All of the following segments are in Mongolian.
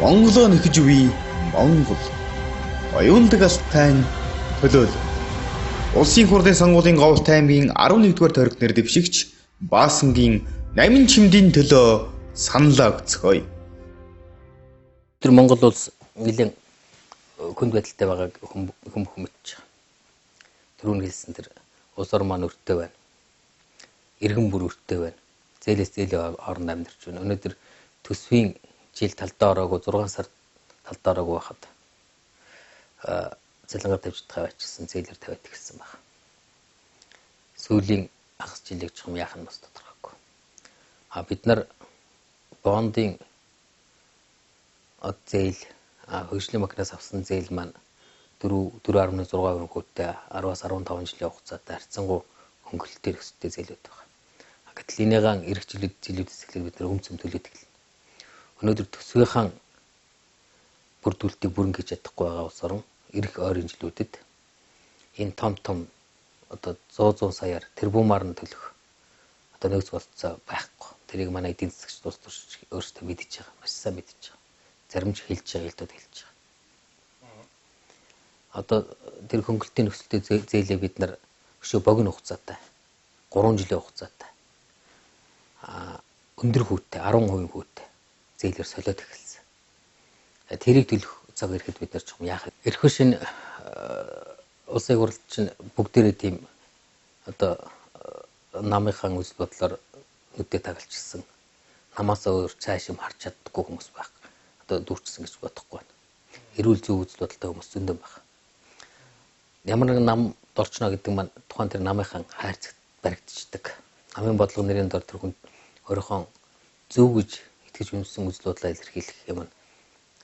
Монголоо нэхэж буй Монгол оюундаг алтай нь төлөөл. Улсын хурлын сонгуулийн Говьт аймгийн 11-р тойрог нэр дэвшигч Баасангийн 8 чимдийн төлөө саналаа өгцгөөе. Тэр Монгол улс нэлээд хүнд байдалтай байгааг хүмүүс мэдж байгаа. Түрүүн хэлсэн тэр улс ор маань өртөө байна. Иргэн бүр өртөө байна. Зээлээс зээлийн хооронд амьдарч байна. Өнөөдөр төсвийн жил талдаа ороогүй 6 сар талдаа ороогүй байхад цалингаа тавьж байгаа байчсан зээлэр тавиад гисэн баг. Сүүлийн агас жилиг ч юм яах нь бас тодорхойгүй. Бид нар бондын зээл хөгжлийн банкнаас авсан зээл маань 4.6% хүнтэй 10-аас 15 жилийн хугацаатай харьцангуй хөнгөлөлтөөр өсөлттэй зээлүүд байна. Гэтэл энийгээ эх жилүүдээс эхлээд бид нар өмцөм төлөөд эхэлнэ. Өнөөдөр төсвийнхаа бүрдүүлэлтийг бүрэн хийж чадахгүй байгаа улс орн эх ойрын жилүүдэд энэ том одоо 100 саяар тэрбумаар нь төлөх одоо нөөц болцоо байхгүй. Тэрийг манай эдийн засагч улс төрч өөрсдөө мэдж байгаа. Маш сайн мэдж байгаа. Зарим ч хэлж байгаа, элдүүд хэлж байгаа. Одоо тэр хөнгөлтийн өсөлтөд зээлээ бид нар өшөө богино хугацаатай 3 жилийн хугацаатай өндөр хүүтэй 10% хүүтэй зээлээр солиод эхэлсэн. Тэрийг төлөх цаг ирэхэд бид нар ч юм яах вэ? Эрхөө шинэ улсын хурлд чинь бүгдээрээ тийм одоо намынхаа үзэл бодлоор нүдээ тагалчилсан. Намаасаа өөр цааш юм харж чаддаггүй хүмүүс байх. Одоо дүүрчсэн гэж бодохгүй байна. Эрүүл зөв үзэл бодолтой хүмүүс зөндөө байх. Ямар нэгэн нам дорчно гэдэг маань тухайн тэр намынхаа хайрцагт баригдчихдаг. Намын бодлого нэрийн дор тэр хүн өөрийнхөө зөв гэж итгэж үнсэн үзэл бодлоо илэрхийлэх юм нь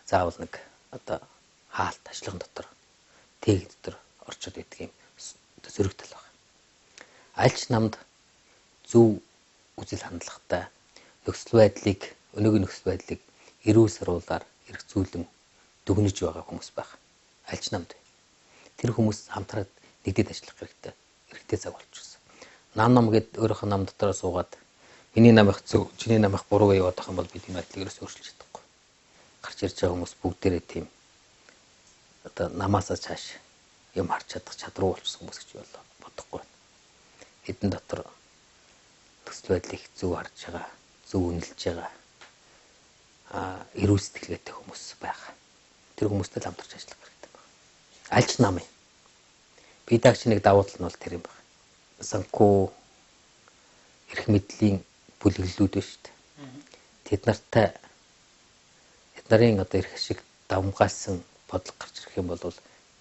заавал нэг одоо хаалт ажлын дотор тэг дотор орчод байдаг юм сөрөг тал байна. Аль ч намд зөв үзэл хандлагатай нөхцөл байдлыг өнөөгийн нөхцөл байдлыг эрүүл саруулаар эргцүүлэн дүгнэж байгаа хүмүүс байх. Аль ч намд тэр хүмүүс хамтраад нэгдээд ажиллах хэрэгтэй цаг болчихсон. Нам гэд өөрийнхөө нам дотор суугаад миний намынх зөв, чиний намынх буруу яваад байгаа юм бол бид энэ байдлыг ерөөс өөрчилж чадахгүй. Гарч ирж байгаа хүмүүс бүгдээрээ тийм одоо намаасаа цааш юм харж чадах чадвар болчихсон хүмүүс гэж бодохгүй байна. Хэдэн дотор нөхцөл байдлыг зөв харж байгаа, зөв үнэлж байгаа эрүүл сэтгэлгээтэй хүмүүс байгаа. Тэр хүмүүстэй хамтарч ажиллах хэрэгтэй байна. Аль ч нам бие даагчныг давуу тал нь бол тэр юм байна. Санхүү эрх мэдлийн бүлэглэлүүд байна шүү дээ. Тэд нарын одоо эрх ашиг давмгаалсан бодлого гарч ирэх юм бол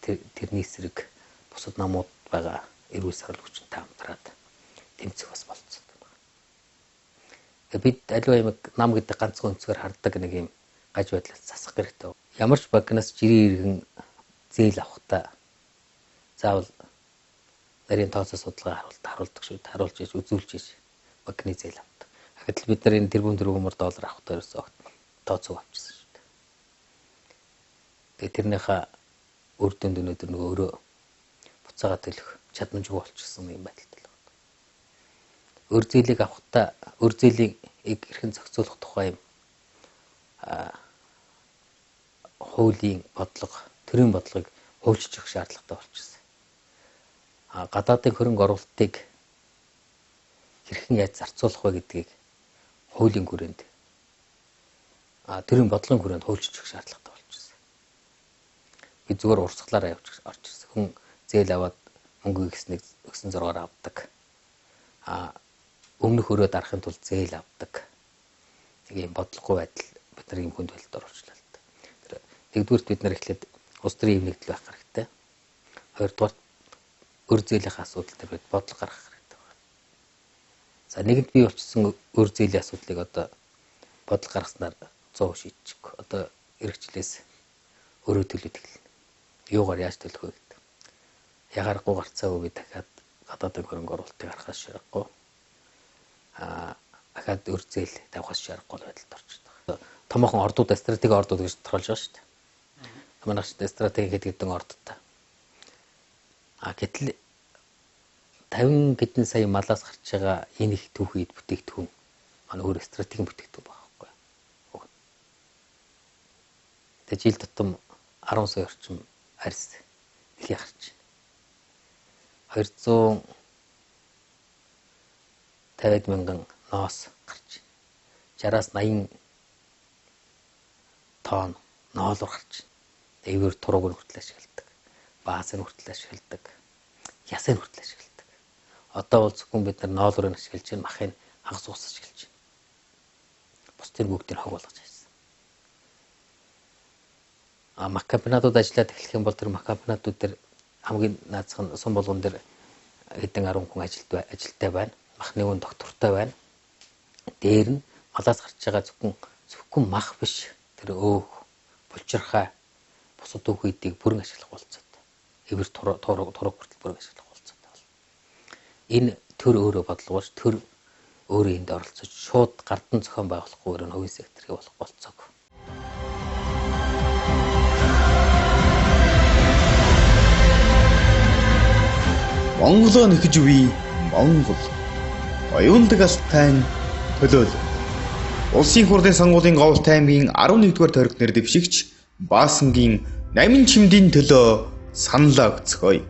тэрний эсрэг бусад намууд байгаа эрүүл сарал хүчинтэй хамтраад тэмцэх бас болцсон байна. Бид аливаа юм нам гэдэг ганцхан өнцгөр харддаг нэг юм гаж байдлаас засах хэрэгтэй. Ямар ч банкнаас жирийн иргэн зээл авахдаа заавал нарийн тооцоо судалгаа харуулдаг шүү. Харуулж иж үзүүлж иж банкны зээл авдаг. Гэтэл бид нар энэ тэрбумаар доллар авахдаа ерөөсөө тооцоо авчихсан шүү дээ. Тэгээ тэрнийхээ үр дүнд өнөөдөр нөгөө өөрөө буцаага төлөх чадамжгүй болчихсон юм байдалтай л байна. Өр зээлийг авахдаа өр зээлийн эрхэн зохицуулах тухай юм хуулийн бодлого, төрийн бодлогыг хуульчих шаардлагатай болчихсон. Гадаадын хөрөнгө оруулалтыг хэрхэн яаж зарцуулах вэ гэдгийг хуулийн хүрээнд төрийн бодлогын хүрээнд хуульчих шаардлагатай болчихсон. Би зүгээр урсгалаараа явж орж ирсэн. Хүн зээл аваад мөнгө өгсөн зургаар авдаг. Өмнөх өрөө дарахын тулд зээл авдаг. Нэг юм бодлогогүй байдал бид нар юм хүнд байдалд оруулчлаа л да. Тэр нэгдүгürt бид нар эхлээд улс төрийн юм нэгдэл байх хэрэгтэй. Хоёрдугаар өр зээлийнхээ асуудал дээр бид бодлого гаргах хэрэгтэй байна. За нэгэнт бий болчихсон өр зээлийн асуудлыг одоо бодлого гаргаснаар 100% шийдчихгүй. Одоо эрхчлээс өөрөө төлөд эхэлнэ. Юугаар яаж төлөх вэ гэдэг. Ягарахгүй гарцаагүй би дахиад гадаадын хөрөнгө оруулалтыг харахаас шарахгүй. Дахиад өр зээл тавихаас шарахгүй байдалд орчиход байгаа. Томоохон ордууд стратеги ордууд гэж тодорхойлж байгаа шүү дээ. Манайх ч стратеги гэдэг ордтой. Гэтэл 50 хэдэн сая малаас гарч байгаа энэ их түүхийд бүтээгдэхүүн манай өөр стратегийн бүтээгдэхүүн байхгүй. Тэгээ жил тутам 10 сая орчим арьс дэлхий гарч байна. 250 мянган ноос гарч байна. 60-аас 80 тонн ноолор гарч байна. Эвэр турууг нь хүртэл ашигладаг. Баасыг хүртэл ашигладаг. Ясыг хүртэл ашигладаг. Одоо бол зөвхөн бид нар ноолорыг ашиглаж байна, махыг хагас ус ашиглаж байна. Бусдын бүгдийг хог болгож байсан. Мах комбинатууд ажиллаад эхлэх юм бол тэр мах комбинатууд дээр хамгийн наацхан сум болгон дээр хэдэн 10 хүн ажилттай байна. Махны үн доктортой байна. Дээр нь малаас гарч байгаа зөвхөн мах биш. Тэр өөх, булчирхай, бусад өөх үедийг бүрэн ашиглах болцоотой. Эвэр турууг хүртэл бүрэн ашиглах болцоотой бол. Энэ төр өөрөө бодлогоос төр өөрөө энд оролцож шууд гардан зохион байгуулахгүй өөр нь хувийн секторыг болох болцоог. Монголоо нэхэж үе Монгол. Оюундаг алтай төлөөлөл. Улсын хурлын сонгуулийн Говьт аймгийн 11-р тойрогт нэр дэвшигч Баасангийн 8 чимдийн төлөө саналаа өгцгөөе.